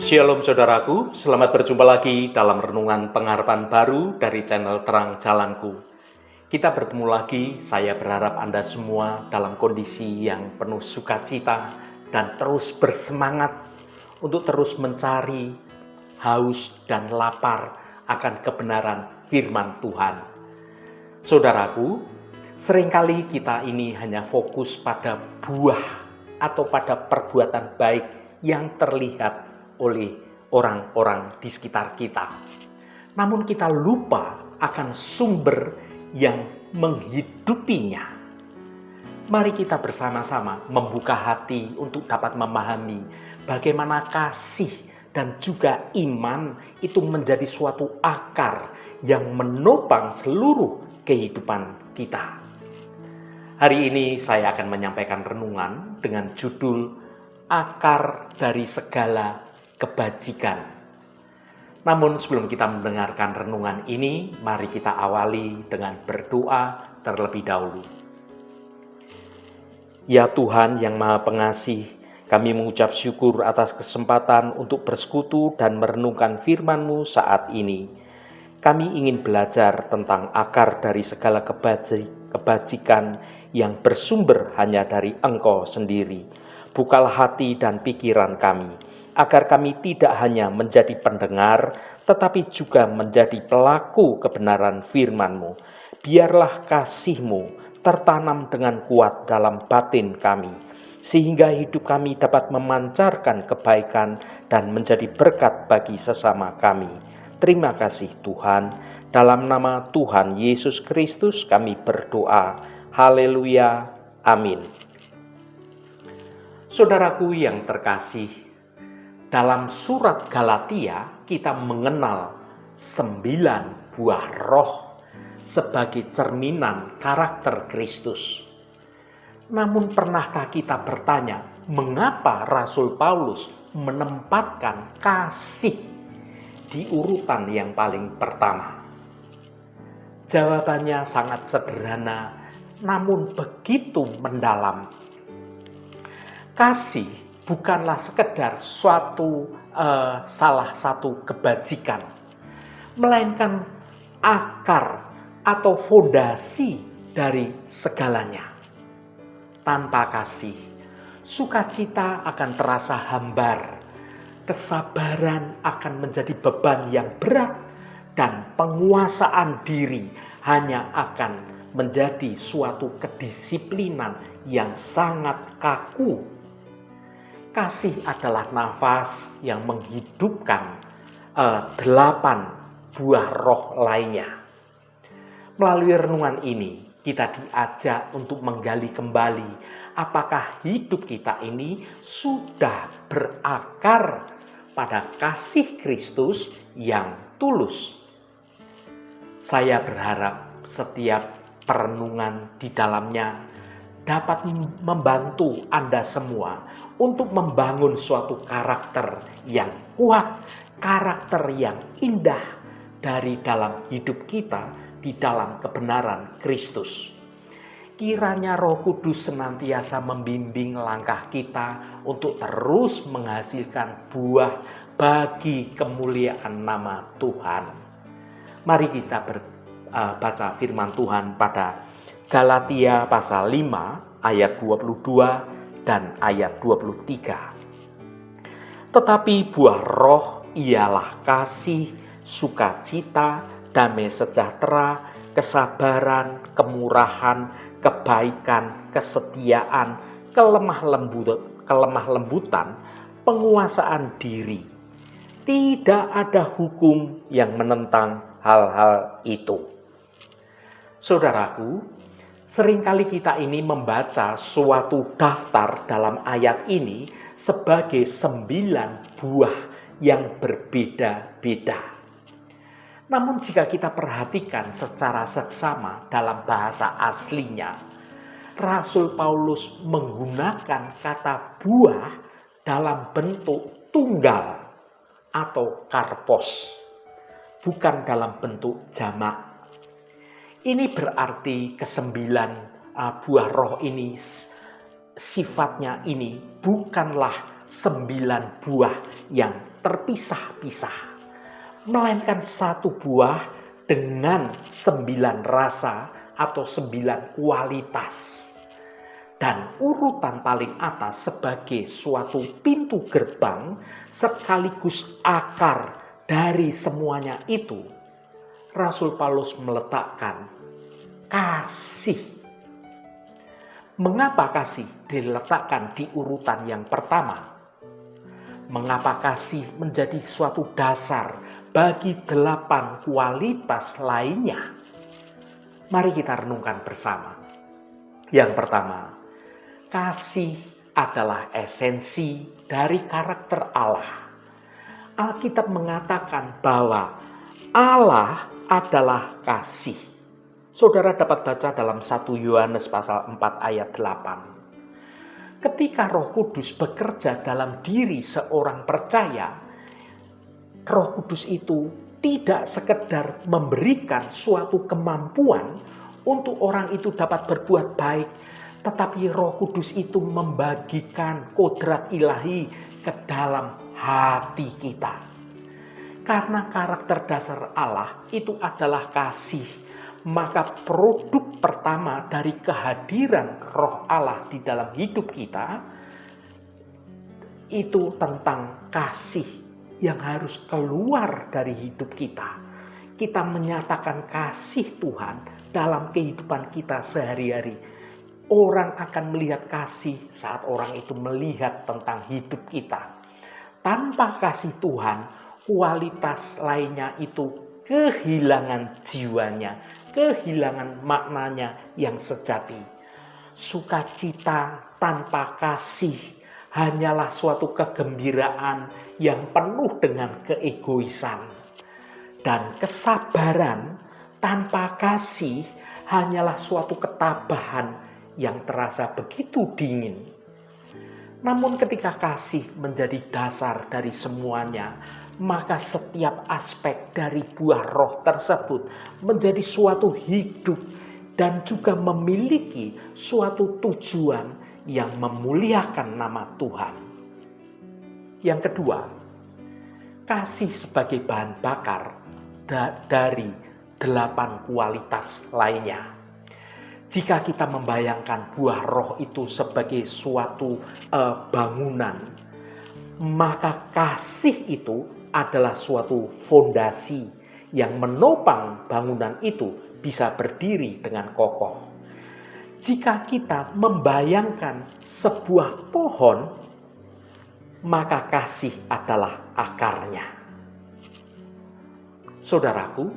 Shalom saudaraku, selamat berjumpa lagi dalam Renungan Pengharapan Baru dari channel Terang Jalanku. Kita bertemu lagi, saya berharap Anda semua dalam kondisi yang penuh sukacita dan terus bersemangat untuk terus mencari, haus dan lapar akan kebenaran firman Tuhan. Saudaraku, seringkali kita ini hanya fokus pada buah atau pada perbuatan baik yang terlihat oleh orang-orang di sekitar kita. Namun kita lupa akan sumber yang menghidupinya. Mari kita bersama-sama membuka hati untuk dapat memahami bagaimana kasih dan juga iman itu menjadi suatu akar yang menopang seluruh kehidupan kita. Hari ini saya akan menyampaikan renungan dengan judul Akar dari Segala Kebajikan. Namun sebelum kita mendengarkan renungan ini, mari kita awali dengan berdoa terlebih dahulu. Ya Tuhan yang Maha Pengasih, kami mengucap syukur atas kesempatan untuk bersekutu dan merenungkan firman-Mu saat ini. Kami ingin belajar tentang akar dari segala kebajikan yang bersumber hanya dari Engkau sendiri. Bukalah hati dan pikiran kami, agar kami tidak hanya menjadi pendengar, tetapi juga menjadi pelaku kebenaran firman-Mu. Biarlah kasih-Mu tertanam dengan kuat dalam batin kami, sehingga hidup kami dapat memancarkan kebaikan dan menjadi berkat bagi sesama kami. Terima kasih Tuhan, dalam nama Tuhan Yesus Kristus kami berdoa. Haleluya, amin. Saudaraku yang terkasih, dalam surat Galatia kita mengenal 9 buah roh sebagai cerminan karakter Kristus. Namun pernahkah kita bertanya, mengapa Rasul Paulus menempatkan kasih di urutan yang paling pertama? Jawabannya sangat sederhana, namun begitu mendalam. Kasih bukanlah sekedar salah satu kebajikan, melainkan akar atau fondasi dari segalanya. Tanpa kasih, sukacita akan terasa hambar, kesabaran akan menjadi beban yang berat, dan penguasaan diri hanya akan menjadi suatu kedisiplinan yang sangat kaku. Kasih adalah nafas yang menghidupkan 8 buah roh lainnya. Melalui renungan ini, kita diajak untuk menggali kembali apakah hidup kita ini sudah berakar pada kasih Kristus yang tulus. Saya berharap setiap perenungan di dalamnya dapat membantu Anda semua untuk membangun suatu karakter yang kuat, karakter yang indah dari dalam hidup kita di dalam kebenaran Kristus. Kiranya Roh Kudus senantiasa membimbing langkah kita untuk terus menghasilkan buah bagi kemuliaan nama Tuhan. Mari kita baca firman Tuhan pada Galatia pasal 5 ayat 22 dan ayat 23. Tetapi buah roh ialah kasih, sukacita, damai sejahtera, kesabaran, kemurahan, kebaikan, kesetiaan, kelemah lembutan, penguasaan diri. Tidak ada hukum yang menentang hal-hal itu. Saudaraku, seringkali kita ini membaca suatu daftar dalam ayat ini sebagai 9 buah yang berbeda-beda. Namun jika kita perhatikan secara seksama dalam bahasa aslinya, Rasul Paulus menggunakan kata buah dalam bentuk tunggal atau karpos, bukan dalam bentuk jamak. Ini berarti ke-9 buah roh ini sifatnya ini bukanlah 9 buah yang terpisah-pisah, melainkan satu buah dengan 9 rasa atau 9 kualitas. Dan urutan paling atas sebagai suatu pintu gerbang sekaligus akar dari semuanya itu, Rasul Paulus meletakkan kasih. Mengapa kasih diletakkan di urutan yang pertama? Mengapa kasih menjadi suatu dasar bagi 8 kualitas lainnya? Mari kita renungkan bersama. Yang pertama, kasih adalah esensi dari karakter Allah. Alkitab mengatakan bahwa Allah adalah kasih. Saudara dapat baca dalam 1 Yohanes pasal 4 ayat 8. Ketika Roh Kudus bekerja dalam diri seorang percaya, Roh Kudus itu tidak sekedar memberikan suatu kemampuan untuk orang itu dapat berbuat baik, tetapi Roh Kudus itu membagikan kodrat ilahi ke dalam hati kita. Karena karakter dasar Allah itu adalah kasih, maka produk pertama dari kehadiran Roh Allah di dalam hidup kita itu tentang kasih yang harus keluar dari hidup kita. Kita menyatakan kasih Tuhan dalam kehidupan kita sehari-hari. Orang akan melihat kasih saat orang itu melihat tentang hidup kita. Tanpa kasih Tuhan, kualitas lainnya itu kehilangan jiwanya, kehilangan maknanya yang sejati. Sukacita tanpa kasih hanyalah suatu kegembiraan yang penuh dengan keegoisan. Dan kesabaran tanpa kasih hanyalah suatu ketabahan yang terasa begitu dingin. Namun ketika kasih menjadi dasar dari semuanya, maka setiap aspek dari buah roh tersebut menjadi suatu hidup dan juga memiliki suatu tujuan yang memuliakan nama Tuhan. Yang kedua, kasih sebagai bahan bakar dari 8 kualitas lainnya. Jika kita membayangkan buah roh itu sebagai suatu bangunan, maka kasih itu adalah suatu fondasi yang menopang bangunan itu bisa berdiri dengan kokoh. Jika kita membayangkan sebuah pohon, maka kasih adalah akarnya. Saudaraku,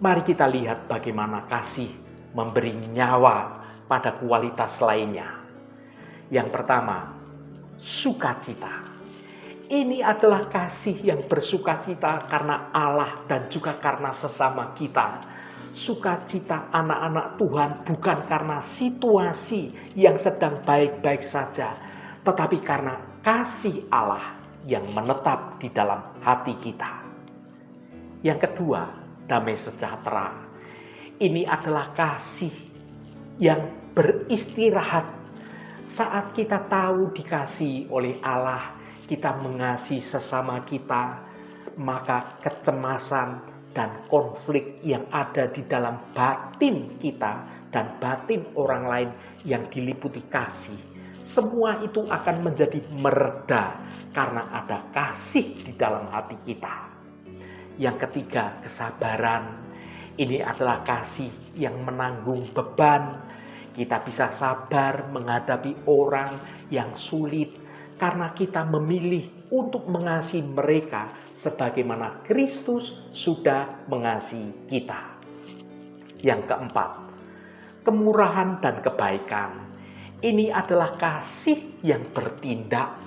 mari kita lihat bagaimana kasih memberi nyawa pada kualitas lainnya. Yang pertama, sukacita. Ini adalah kasih yang bersukacita karena Allah dan juga karena sesama kita. Sukacita anak-anak Tuhan bukan karena situasi yang sedang baik-baik saja, tetapi karena kasih Allah yang menetap di dalam hati kita. Yang kedua, damai sejahtera. Ini adalah kasih yang beristirahat. Saat kita tahu dikasihi oleh Allah, kita mengasihi sesama kita, maka kecemasan dan konflik yang ada di dalam batin kita dan batin orang lain yang diliputi kasih, semua itu akan menjadi mereda karena ada kasih di dalam hati kita. Yang ketiga, kesabaran. Ini adalah kasih yang menanggung beban. Kita bisa sabar menghadapi orang yang sulit karena kita memilih untuk mengasihi mereka sebagaimana Kristus sudah mengasihi kita. Yang keempat, kemurahan dan kebaikan. Ini adalah kasih yang bertindak.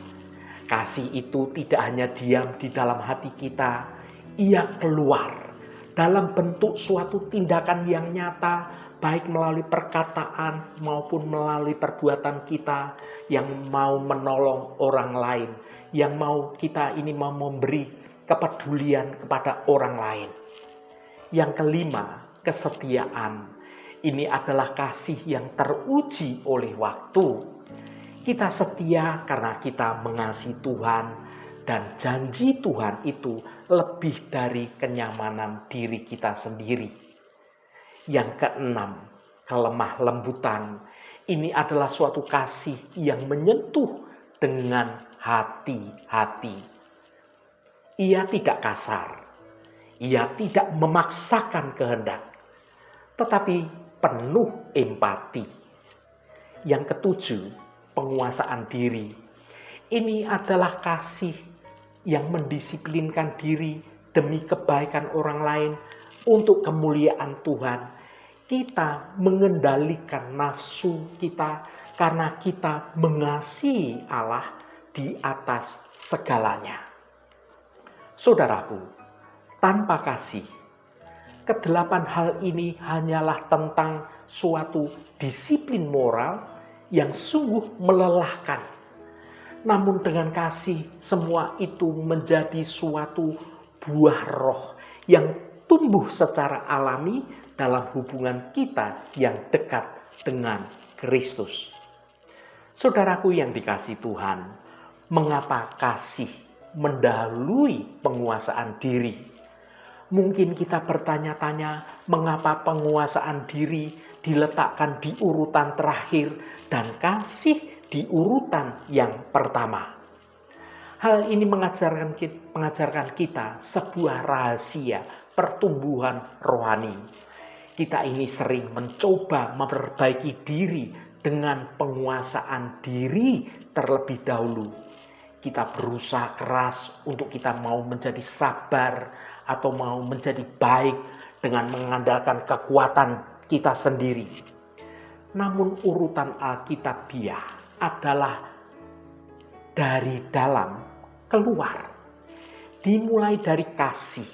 Kasih itu tidak hanya diam di dalam hati kita, ia keluar dalam bentuk suatu tindakan yang nyata, baik melalui perkataan maupun melalui perbuatan kita yang mau menolong orang lain, yang mau kita ini mau memberi kepedulian kepada orang lain. Yang kelima, kesetiaan. Ini adalah kasih yang teruji oleh waktu. Kita setia karena kita mengasihi Tuhan dan janji Tuhan itu lebih dari kenyamanan diri kita sendiri. Yang keenam, kelemah lembutan. Ini adalah suatu kasih yang menyentuh dengan hati-hati. Ia tidak kasar, ia tidak memaksakan kehendak, tetapi penuh empati. Yang ketujuh, penguasaan diri. Ini adalah kasih yang mendisiplinkan diri demi kebaikan orang lain untuk kemuliaan Tuhan. Kita mengendalikan nafsu kita karena kita mengasihi Allah di atas segalanya. Saudaraku, tanpa kasih, kedelapan hal ini hanyalah tentang suatu disiplin moral yang sungguh melelahkan. Namun dengan kasih, semua itu menjadi suatu buah roh yang tumbuh secara alami dalam hubungan kita yang dekat dengan Kristus. Saudaraku yang dikasihi Tuhan, mengapa kasih mendahului penguasaan diri? Mungkin kita bertanya-tanya mengapa penguasaan diri diletakkan di urutan terakhir dan kasih di urutan yang pertama. Hal ini mengajarkan kita sebuah rahasia pertumbuhan rohani. Kita ini sering mencoba memperbaiki diri dengan penguasaan diri terlebih dahulu. Kita berusaha keras untuk kita mau menjadi sabar atau mau menjadi baik dengan mengandalkan kekuatan kita sendiri. Namun urutan Alkitabiah adalah dari dalam keluar. Dimulai dari kasih.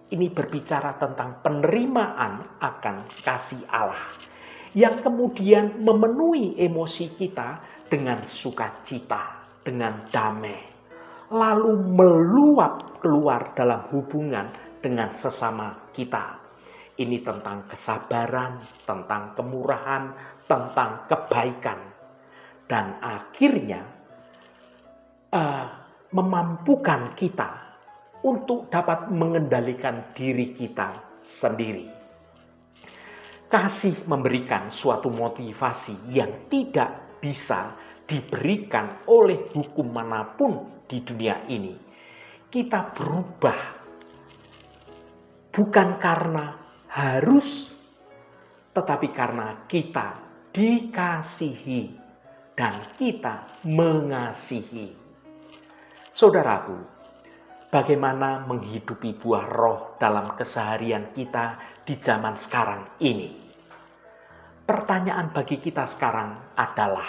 Ini berbicara tentang penerimaan akan kasih Allah yang kemudian memenuhi emosi kita dengan sukacita, dengan damai, lalu meluap keluar dalam hubungan dengan sesama kita. Ini tentang kesabaran, tentang kemurahan, tentang kebaikan. Dan akhirnya memampukan kita untuk dapat mengendalikan diri kita sendiri. Kasih memberikan suatu motivasi yang tidak bisa diberikan oleh hukum manapun di dunia ini. Kita berubah bukan karena harus, tetapi karena kita dikasihi dan kita mengasihi. Saudaraku, bagaimana menghidupi buah roh dalam keseharian kita di zaman sekarang ini? Pertanyaan bagi kita sekarang adalah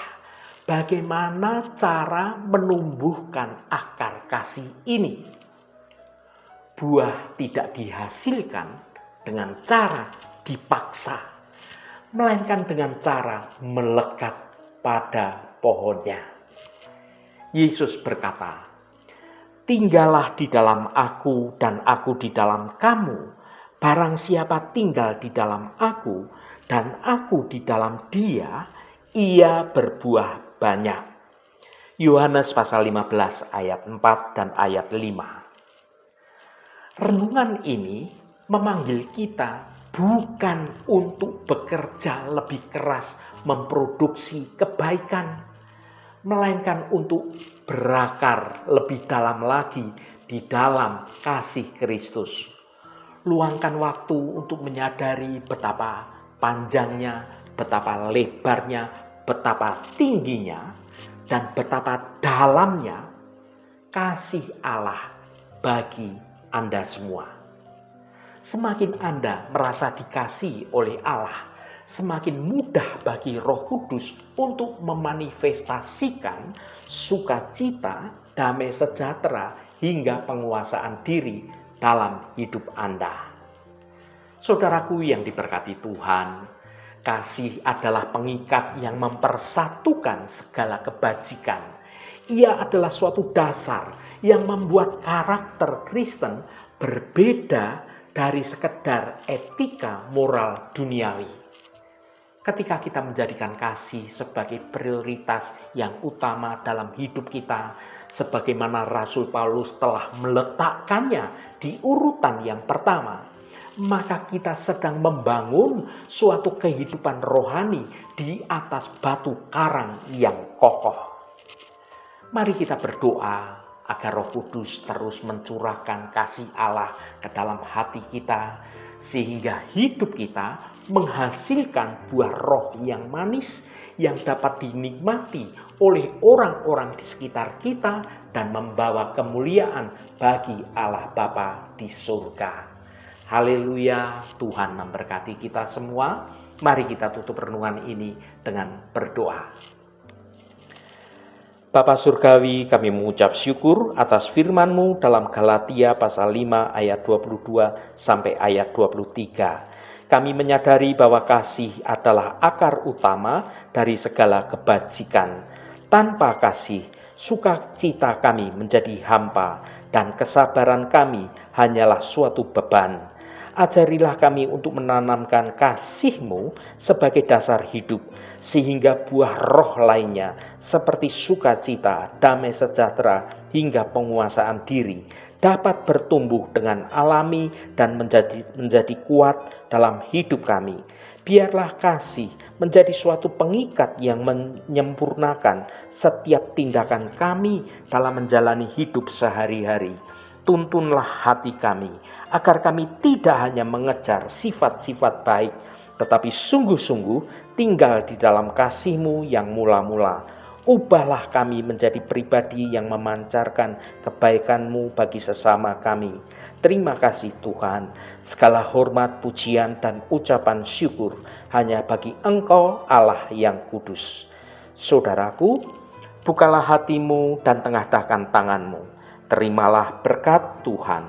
bagaimana cara menumbuhkan akar kasih ini? Buah tidak dihasilkan dengan cara dipaksa, melainkan dengan cara melekat pada pohonnya. Yesus berkata, "Tinggallah di dalam aku dan aku di dalam kamu. Barang siapa tinggal di dalam aku dan aku di dalam dia, ia berbuah banyak." Yohanes pasal 15 ayat 4 dan ayat 5. Renungan ini memanggil kita bukan untuk bekerja lebih keras memproduksi kebaikan, melainkan untuk berakar lebih dalam lagi di dalam kasih Kristus. Luangkan waktu untuk menyadari betapa panjangnya, betapa lebarnya, betapa tingginya, dan betapa dalamnya kasih Allah bagi Anda semua. Semakin Anda merasa dikasihi oleh Allah, semakin mudah bagi Roh Kudus untuk memanifestasikan sukacita, damai sejahtera, hingga penguasaan diri dalam hidup Anda. Saudaraku yang diberkati Tuhan, kasih adalah pengikat yang mempersatukan segala kebajikan. Ia adalah suatu dasar yang membuat karakter Kristen berbeda dari sekedar etika moral duniawi. Ketika kita menjadikan kasih sebagai prioritas yang utama dalam hidup kita, sebagaimana Rasul Paulus telah meletakkannya di urutan yang pertama, maka kita sedang membangun suatu kehidupan rohani di atas batu karang yang kokoh. Mari kita berdoa agar Roh Kudus terus mencurahkan kasih Allah ke dalam hati kita, sehingga hidup kita menghasilkan buah roh yang manis yang dapat dinikmati oleh orang-orang di sekitar kita dan membawa kemuliaan bagi Allah Bapa di surga. Haleluya, Tuhan memberkati kita semua. Mari kita tutup renungan ini dengan berdoa. Bapa Surgawi, kami mengucap syukur atas firman-Mu dalam Galatia pasal 5 ayat 22 sampai ayat 23. Kami menyadari bahwa kasih adalah akar utama dari segala kebajikan. Tanpa kasih, sukacita kami menjadi hampa dan kesabaran kami hanyalah suatu beban. Ajarilah kami untuk menanamkan kasih-Mu sebagai dasar hidup, sehingga buah roh lainnya seperti sukacita, damai sejahtera, hingga penguasaan diri dapat bertumbuh dengan alami dan menjadi kuat dalam hidup kami. Biarlah kasih menjadi suatu pengikat yang menyempurnakan setiap tindakan kami dalam menjalani hidup sehari-hari. Tuntunlah hati kami, agar kami tidak hanya mengejar sifat-sifat baik, tetapi sungguh-sungguh tinggal di dalam kasih-Mu yang mula-mula. Ubahlah kami menjadi pribadi yang memancarkan kebaikan-Mu bagi sesama kami. Terima kasih Tuhan, segala hormat, pujian, dan ucapan syukur hanya bagi Engkau Allah yang kudus. Saudaraku, bukalah hatimu dan tengadahkan tanganmu. Terimalah berkat Tuhan.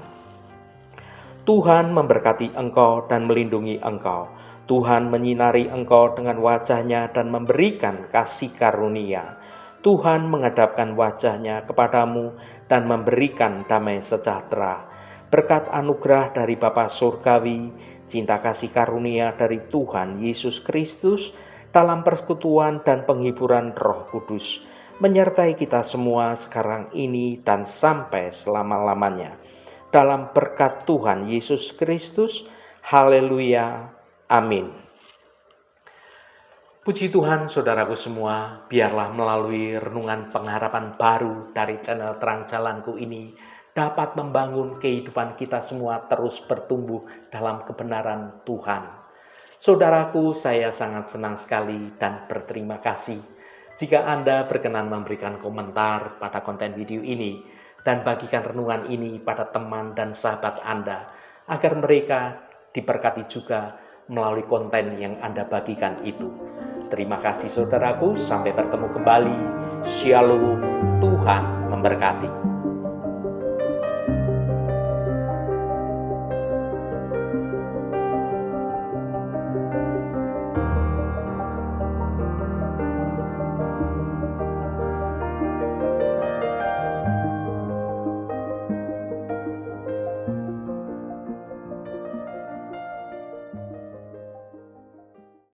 Tuhan memberkati engkau dan melindungi engkau. Tuhan menyinari engkau dengan wajah-Nya dan memberikan kasih karunia. Tuhan menghadapkan wajah-Nya kepadamu dan memberikan damai sejahtera. Berkat anugerah dari Bapa Surgawi, cinta kasih karunia dari Tuhan Yesus Kristus, dalam persekutuan dan penghiburan Roh Kudus, menyertai kita semua sekarang ini dan sampai selama-lamanya. Dalam berkat Tuhan Yesus Kristus, haleluya, amin. Puji Tuhan saudaraku semua, biarlah melalui renungan pengharapan baru dari channel Terang Jalanku ini dapat membangun kehidupan kita semua terus bertumbuh dalam kebenaran Tuhan. Saudaraku, saya sangat senang sekali dan berterima kasih jika Anda berkenan memberikan komentar pada konten video ini dan bagikan renungan ini pada teman dan sahabat Anda agar mereka diberkati juga melalui konten yang Anda bagikan itu. Terima kasih saudaraku, sampai bertemu kembali. Shalom, Tuhan memberkati.